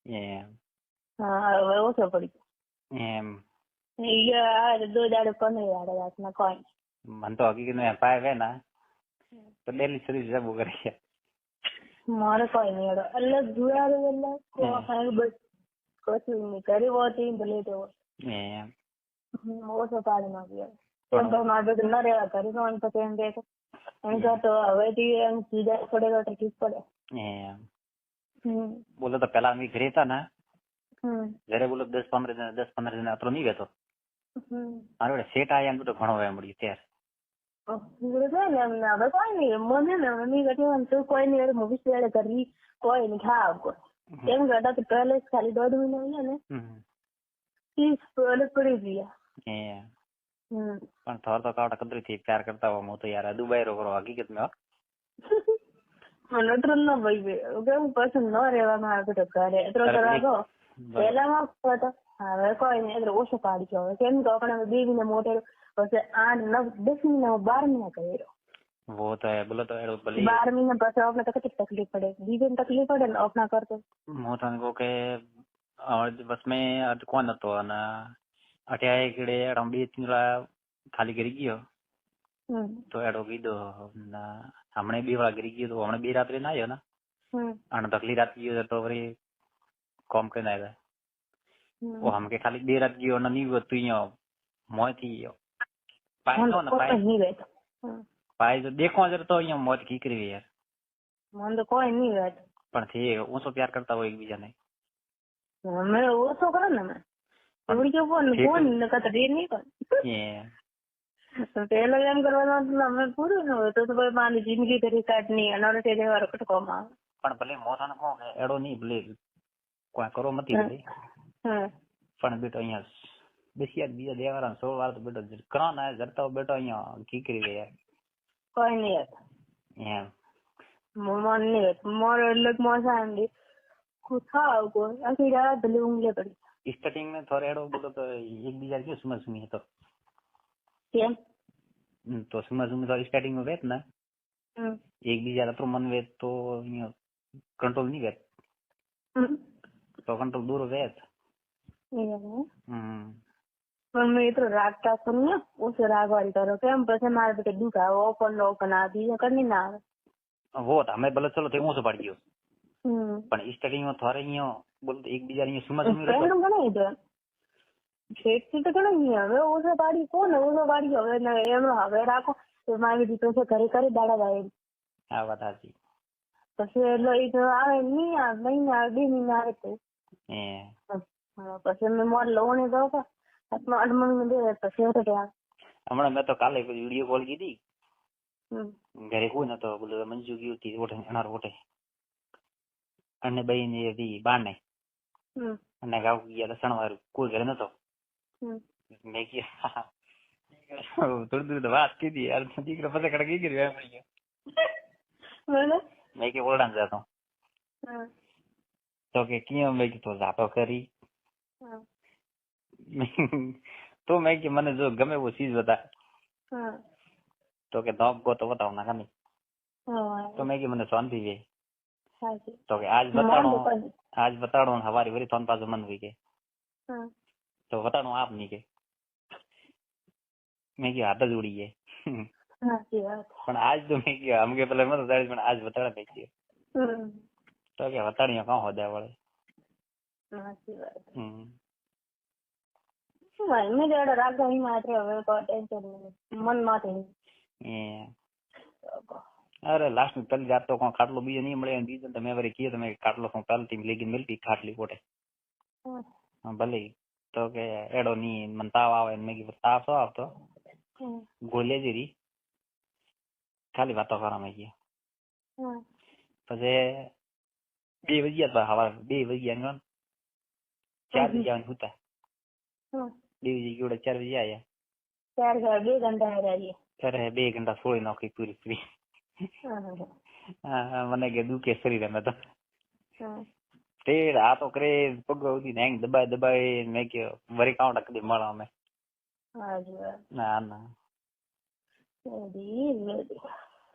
એમ હા હવે ઓછો પડી એમ ગયો. દો દાડે 15 દાડે રાતના કોઈ મને તો હકીકત में पाए हुए ना तो डेली सर्विस सब वो करिए મારે કોઈ નહીં હેડો અલગ જુવારે એટલે કોઈ બસ કશું નહીં ઘરે હોતી ભલે તો એમ ઓછો પાડી નાખ્યો એમ તો મારે બધું ન રહેવા ઘરે તો પછી એમ કે એમ તો હવેથી એમ સીધા પડે તો ઠીક પડે. એમ બોલો તો પેલા અમે ઘરે હતા ને ઘરે બોલો 10-15 જણા અતરો નહીં રહેતો મારો સેટ આયા એમ તો ઘણો હોય મળ્યું ત્યારે હવે કોઈ નહીં મને ને મમ્મી કહેવાનું તું કોઈ નહીં મૂવી સિવાય કરવી કોઈ નહીં ખાવ કેમ કરતા તો પહેલે ખાલી 1.5 મહિના ને 30 પડી ગયા. પણ થોર તો કાવડા કદરી થી પ્યાર કરતા હો હું તો યાર દુબઈ રો કરો હકીકત में મને ટ્રન ન ભાઈ કેમ પસંદ ન રહેવામાં આવે તો ઘરે એટલો કરાવો પહેલામાં હતો હવે કોઈ નહીં એટલે ઓછો પાડી ગયો હવે કેમ કે આપણે 2 મહિના મોટે પછી 8-9-10 મહિના 12 મહિના કર્યો वो तो है बोलो तो एडो भले 12 महीना પછી આપણે તો કેટલી તકલીફ પડે બીજે તકલીફ પડે ને अपना करते मोथन को के और बस में आज कौन હતો અને અઠ્યાય કીડે એડમ 2-3 વાર ખાલી કરી ગયો તો એડો કીધો હમણે 2 વાર કરી ગયો તો હમણે 2 રાત્રે ના આવ્યો ને અને તકલી રાત ગયો તો વળી કોમ કરીને આવ્યા ઓ હમ કે ખાલી 2 રાત ગયો અને નહીં હતું અહીંયા મોય થી ગયો પાય તો ને પાય તો દેખો જર તો અહીંયા મોત કી કરી યાર મન તો કોઈ નહીં વાત પણ થી ઓછો પ્યાર કરતા હોય એકબીજાને અમે ઓછો કરે ને મેં એવડી કે ફોન ન કરતા દે નહીં કર તો પેલા એમ કરવાનું અમે પૂરું ન હોય તો ભાઈ મારી જિંદગી કરી કાઢની અને તે દેવારો કટકોમાં પણ ભલે મોથાને કહો કે એડો નહીં ભલે કોઈ કરો મતી ભલે પણ બેટો અહીંયા બેસિયા બીજા દેવારા 16 વાર તો બેટો કરા ના જરતા બેટો અહીંયા કી કરી લે યાર કોઈ નહીં એમ મન નહીં મારો એટલે મોસા આંડી ખાવ કોઈ આખી રાત ભલે ઊંઘે પડી સ્ટાર્ટિંગ में थोड़ा एडो बोलो तो एक बीजा क्यों समझ सुनी तो કેમ तो समझ में तो स्टार्टिंग में वेत ना एक बीजा तो मन वेत तो कंट्रोल नहीं वेत तो कंट्रोल दूर वेत પણ મેં એટલો રાખતા છું ને ઓછો રાખવાળી કરો કેમ પછી મારે તો દુઃખ આવે ઓપન આ બીજા કઈ ના આવે वो था हमें भले चलो थे ऊँचो पड़ गयो પણ સ્ટાર્ટિંગ માં થોરે અહીંયા બોલ એક બીજા અહીંયા સમજ નહીં રહેતો ઘણા દે ખેતી તો ઘણા નહીં હવે ઓછો પાડી કોને ઓછો પાડી હવે એમ હવે રાખો તો મારી દીકરો છે ઘરે ઘરે દાડા જાય આ વાત સાચી પછી એટલે એ તો આવે નહીં આવે મહિના 2 મહિના આવે તો પછી મેં મોર લોને દો તો હાથમાં અડમણ દે પછી હતો ત્યાં હમણાં મેં તો કાલે વિડીયો કોલ કીધી ઘરે કોઈ નતો બોલો મંજુ ગયું હતી ઓઠે અનાર ઓઠે અને બઈ ને દી બાને અને ગાવ ગયા લસણવાર કોઈ ઘરે નતો મેં કે થોડી દૂર વાત કીધી યાર દીકરો પછી કડકી ગઈ એમ પડી ગયો મેં કે ઓરડાન જતો તો કે ક્યાં મેં તો જાતો કરી તો મેં કે મને જો ગમે वो चीज बता तो के दॉग को तो बताओ ना कमी तो मैं कि मैंने शांति वे तो के आज बताड़ो हमारी वरी थोन पास मन हुई के तो बताड़ो आप नहीं के मैं कि हाथ जोड़ी है पण आज तो मैं कि हम के पहले मत दाड़ी पण आज बताड़ा मैं कि तो के बताड़ियो कहां हो जाए वाले સાચી વાત મેં જોડે રાખો અહીં માત્ર હવે કોઈ ટેન્શન નહીં મન માંથી अरे लास्ट में पहले जात तो को खाटलो बीजे नहीं મળે બીજો તમે વરી કીએ તમે ખાટલો કો પહેલથી લેગી મિલતી ખાટલી કોટે ભલે તો કે એડો ની મન તાવ આવે ને મેગી તાવ સો આવતો ગોલે જેરી ખાલી વાતો કરા મે કી પછી 2 વાગ્યા હવા 2 વાગ્યા 4 વાગ્યા હોતા 2 વાગ્યા 4 વાગ્યા આયા 2 ઘંટા રહ્યા અરે 2 ઘંટા સોઈ નોકી પૂરી પૂરી મને કે દુખે શરીર में तो तेर आ तो करे पगोदी नेंग दबाई दबाई मैं के वरी काउंट कदी મળા અમે ના ના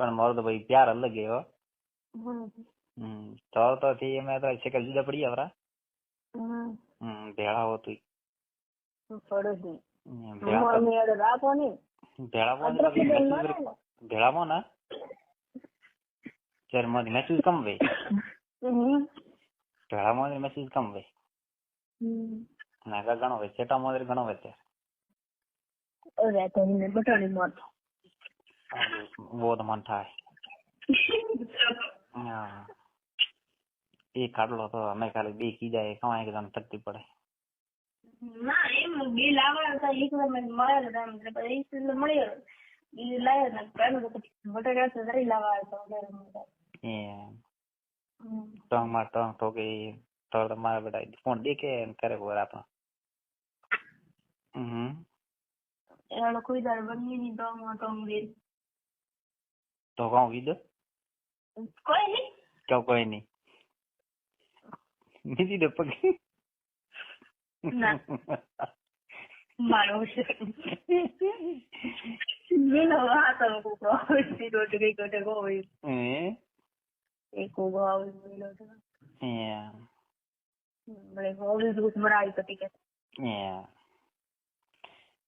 પણ મારો તો ભાઈ પ્યાર અલગ હે હો તો થી મેં તો શેકલ જુદા પડી આવરા ભેળા હોતું પડોશી ભેળા મેળ રાખો ને ભેળામાં ને ત્યારે મારી મેસેજ કમ વે ભેળામાં મેસેજ કમ વે નાગા ઘણો હોય સેટા મોદર ઘણો હોય ત્યારે બટાણી મોત वो तो मन था એ કાઢલો તો અમે ખાલી બે કી જાય કમાય કે તને તકતી પડે ના એમ બે લાવવા હતા એક વાર મને મળ્યો હતા એટલે પછી એક મળ્યો એ લાવ્યો ને પેલો તો બટાકા સદરી લાવવા હતા ટંગ માં ટંગ તો કે તો મારા બેટા ફોન દેખે કરે બોર આપણો એનો કોઈ દર બની ની ટંગ માં ટંગ દે તો કહું કીધું કોઈ નહીં કોઈ નહીં બીજી દે પગ ના મારો છે મેનો હાતો કો સીધો ટકે કોટે કોઈ એક કો આવ મેલો તો મને હોલી દુસ મરાઈ કટી કે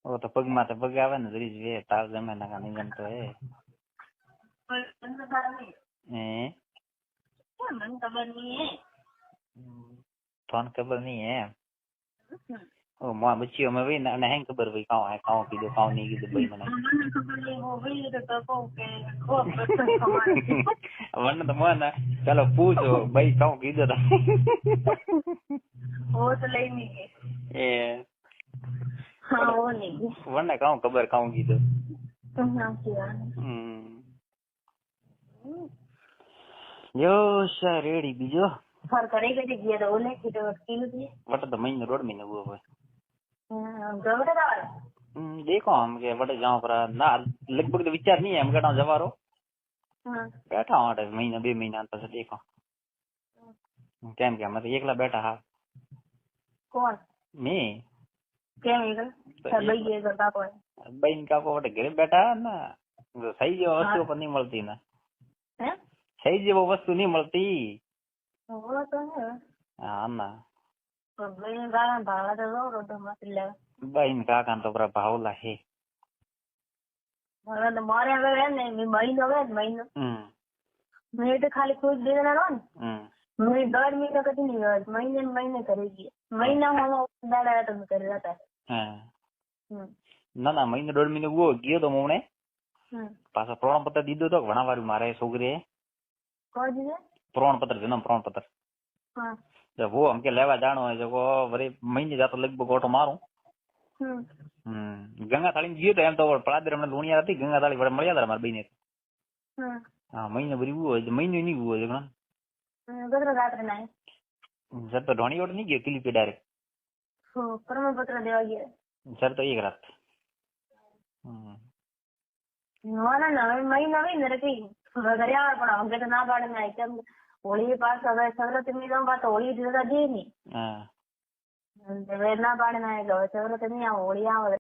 ઓ તો પગ માં તો પગ આવે ને જરી વે તાર જમે ના કાની જમ તો હે મને ખબર નહીં હે ફોન ખબર નહીં હે ઓ માં બચ્ચીઓ में वही ना है खबर भाई काऊ है काऊ कीधो काऊ नहीं कीधो भाई મને खबर नहीं वो वही तो कहूं के वरना तो मन चलो पूछो भाई काऊ कीधो था वो तो ले नहीं के हां वो नहीं वरना काऊ खबर काऊ कीधो हां क्या यो सर रेडी बीजो फर करे के दिए तो ओले की तो स्किल दी वट तो महीने रोड में हुआ है गवड़ा दाल देखो हम के वट जाओ पर ना लगभग तो विचार नहीं है हम कटा जवारो बैठा हूं महीना 2 महीना પછી देखो કેમ કે અમે તો એકલા બેઠા હા કોણ મે કેમ એકલા સબઈ કે કરતા કોઈ બઈન કાકો વટ ઘરે બેઠા ના સહી જેવો વસ્તુ પર નહીં મળતી ના હે સહી જેવો વસ્તુ નહીં મળતી वो तो है हाँ ना बहन का भाव तो लो तो मत ले बहन का तो बड़ा भाव ला है મને તો મારે હવે હે ને મહિનો મેં તો ખાલી ખુદ દે દેવાનો ને મેં 1.5 મહિનો કદી નહીં હોય મહિને કરી ગઈ મહિનામાં દાડા તો કરી રહેતા હા ના ના મહિનો 1.5 મહિનો ગયો તો મને પાછો પ્રમાણપત્ર દીધો તો ઘણા વાર મારે છોકરીએ કોઈ દીધે प्रमाणपत्र जन्म प्रमाणपत्र हाँ जब वो हमके लेवा जानो है जो वरी महीने जातो लगभग ऑटो मारू गंगा थाली में गयो तो एम तो पड़ादर हमने लुणिया थी गंगा थाली बड़े મળ્યા હતા માર બેને हां महीने भरी वो है महीने नहीं हुआ है गदर रात ना सर तो ढोणी ओट नहीं गयो किली पे डायरेक्ट हो प्रमाणपत्र देवा गया सर तो एक रात ना ना महीना में नरकी घरे आवर पण हमके तो ना पाड़े ना एकदम होली पास હવે સવરત ની રમ વાત હોળી જરા દે ની હા હવે ના પાડે ના એટલે સવરત ની આ હોળી આવે